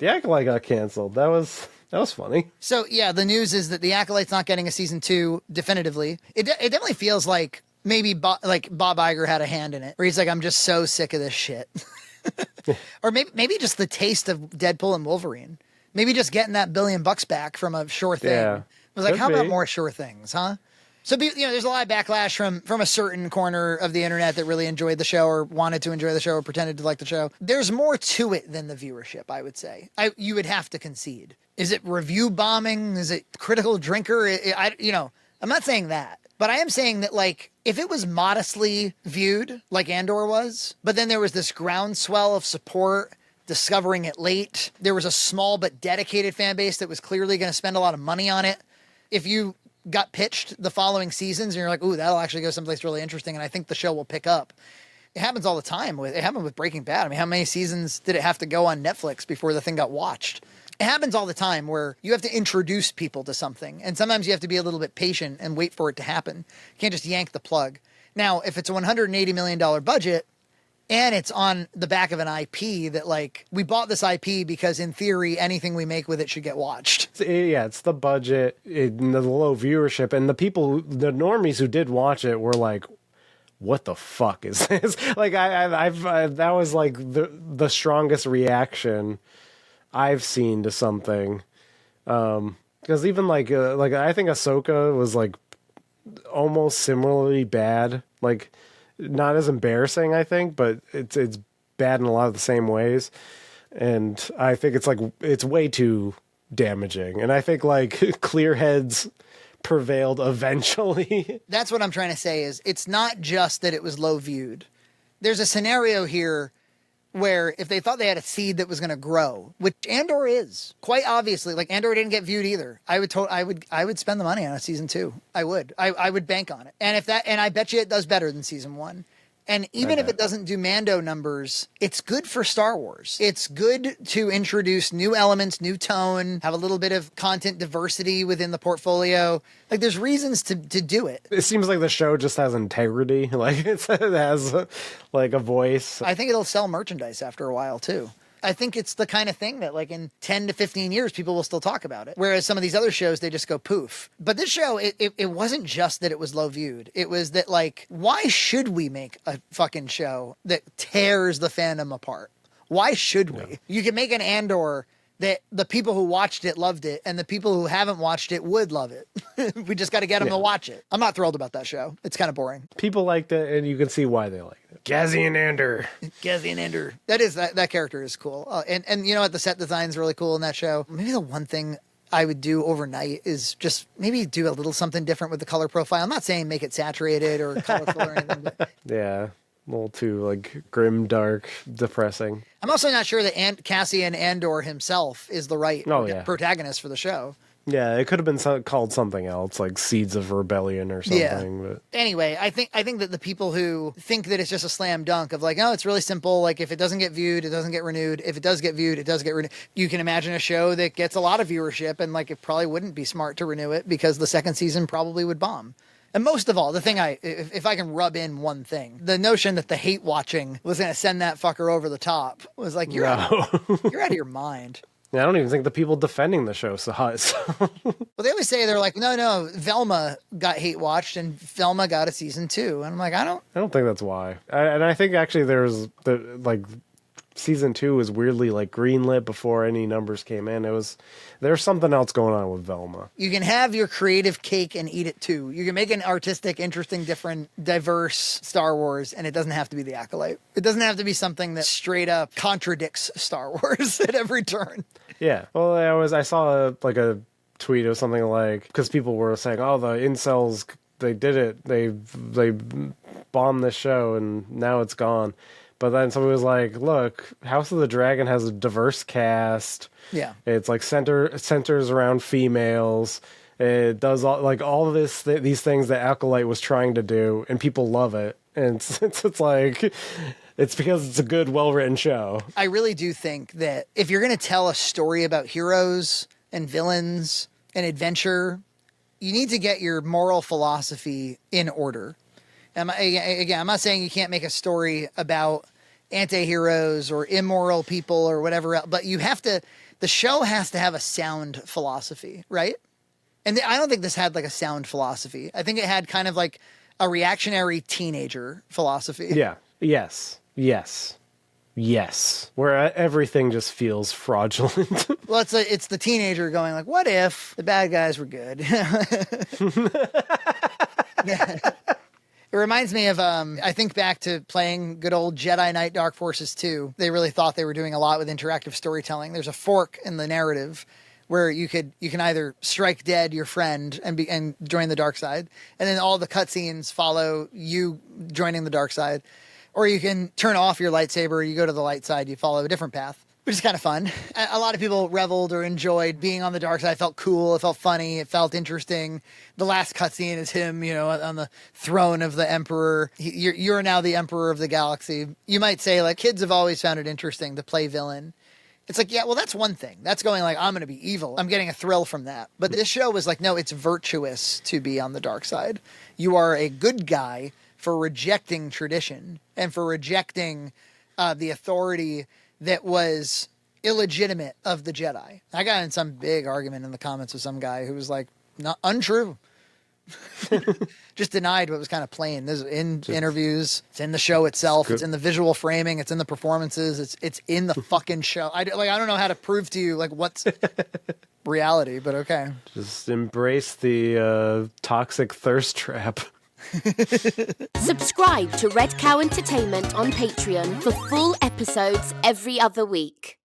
The Acolyte got canceled. That was funny. So yeah, the news is that the Acolyte's not getting a season 2 definitively. It definitely feels like maybe Bob Iger had a hand in it, where he's like, I'm just so sick of this shit. Or maybe just the taste of Deadpool and Wolverine. Maybe just getting that $1 billion back from a sure thing. Yeah. It was like, Could how about be. more sure things, huh? So, there's a lot of backlash from a certain corner of the internet that really enjoyed the show or wanted to enjoy the show or pretended to like the show. There's more to it than the viewership, I would say. You would have to concede. Is it review bombing? Is it critical drinker? I'm not saying that. But I am saying that, like, if it was modestly viewed, like Andor was, but then there was this groundswell of support, discovering it late, there was a small but dedicated fan base that was clearly going to spend a lot of money on it. If you got pitched the following seasons and you're like, ooh, that'll actually go someplace really interesting and I think the show will pick up. It happens all the time. It happened with Breaking Bad. I mean, how many seasons did it have to go on Netflix before the thing got watched? It happens all the time where you have to introduce people to something. And sometimes you have to be a little bit patient and wait for it to happen. You can't just yank the plug. Now, if it's a $180 million budget and it's on the back of an IP that, like, we bought this IP because in theory, anything we make with it should get watched. Yeah, it's the budget, and the low viewership, and the normies who did watch it were like, what the fuck is this? Like, I've that was like the strongest reaction I've seen to something. Because even like I think Ahsoka was like almost similarly bad. Like, not as embarrassing, I think, but it's bad in a lot of the same ways. And I think it's way too damaging. And I think like clear heads prevailed eventually. That's what I'm trying to say is it's not just that it was low viewed. There's a scenario here where if they thought they had a seed that was going to grow, which Andor is quite obviously, like Andor didn't get viewed either. I would spend the money on a season 2. I would bank on it. And I bet you it does better than season 1. And even if it doesn't do Mando numbers, it's good for Star Wars. It's good to introduce new elements, new tone, have a little bit of content diversity within the portfolio. Like, there's reasons to do it. It seems like the show just has integrity. Like, it has like a voice. I think it'll sell merchandise after a while too. I think it's the kind of thing that, like, in 10 to 15 years, people will still talk about it. Whereas some of these other shows, they just go poof. But this show, it wasn't just that it was low viewed. It was that, like, why should we make a fucking show that tears the fandom apart? Why should we? Yeah. You can make an Andor that the people who watched it loved it, and the people who haven't watched it would love it. We just got to get them to watch it. I'm not thrilled about that show. It's kind of boring. People liked it, and you can see why they liked it. Cassian Andor. Cassian Andor. That character is cool. And you know what? The set design is really cool in that show. Maybe the one thing I would do overnight is just maybe do a little something different with the color profile. I'm not saying make it saturated or colorful or anything, but yeah. A little too, like, grim, dark, depressing. I'm also not sure that Cassian Andor himself is the right protagonist for the show. Yeah, it could have been called something else, like Seeds of Rebellion or something. Yeah. But anyway, I think that the people who think that it's just a slam dunk of like, oh, it's really simple. Like, if it doesn't get viewed, it doesn't get renewed. If it does get viewed, it does get renewed. You can imagine a show that gets a lot of viewership and, like, it probably wouldn't be smart to renew it because the second season probably would bomb. And most of all, the thing if I can rub in one thing, the notion that the hate watching was going to send that fucker over the top was like, you're out of your mind. Yeah, I don't even think the people defending the show saw it. So. Well, they always say, they're like, no, Velma got hate watched and Velma got a season 2. And I'm like, I don't think that's why. And I think actually there's season 2 was weirdly like greenlit before any numbers came in. There's something else going on with Velma. You can have your creative cake and eat it too. You can make an artistic, interesting, different, diverse Star Wars, and it doesn't have to be the Acolyte. It doesn't have to be something that straight up contradicts Star Wars at every turn. Yeah. Well, I saw a tweet or something like, because people were saying, oh, the incels, they did it. They bombed this show and now it's gone. But then somebody was like, look, House of the Dragon has a diverse cast. Yeah. It's like centers around females. It does all of these things that Acolyte was trying to do, and people love it. And it's like, it's because it's a good, well-written show. I really do think that if you're going to tell a story about heroes and villains and adventure, you need to get your moral philosophy in order. Again, I'm not saying you can't make a story about anti-heroes or immoral people or whatever else, but you have to, the show has to have a sound philosophy, right? And I don't think this had like a sound philosophy. I think it had kind of like a reactionary teenager philosophy. Yeah. Yes. Yes. Yes. Where everything just feels fraudulent. Well, it's the teenager going like, what if the bad guys were good? Yeah. It reminds me of, I think back to playing good old Jedi Knight Dark Forces 2. They really thought they were doing a lot with interactive storytelling. There's a fork in the narrative where you can either strike dead your friend and join the dark side, and then all the cutscenes follow you joining the dark side, or you can turn off your lightsaber, you go to the light side, you follow a different path, which is kind of fun. A lot of people reveled or enjoyed being on the dark side. It felt cool. It felt funny. It felt interesting. The last cutscene is him, on the throne of the Emperor. You're now the Emperor of the galaxy. You might say, like, kids have always found it interesting to play villain. It's like, yeah, well, that's one thing. That's going like, I'm going to be evil. I'm getting a thrill from that. But this show was like, no, it's virtuous to be on the dark side. You are a good guy for rejecting tradition and for rejecting the authority that was illegitimate of the Jedi. I got in some big argument in the comments with some guy who was like, not untrue. Just denied what was kind of plain. This is in interviews. It's in the show itself. It's in the visual framing. It's in the performances. It's in the fucking show. I don't know how to prove to you like what's reality, but okay. Just embrace the toxic thirst trap. Subscribe to Red Cow Entertainment on Patreon for full episodes every other week.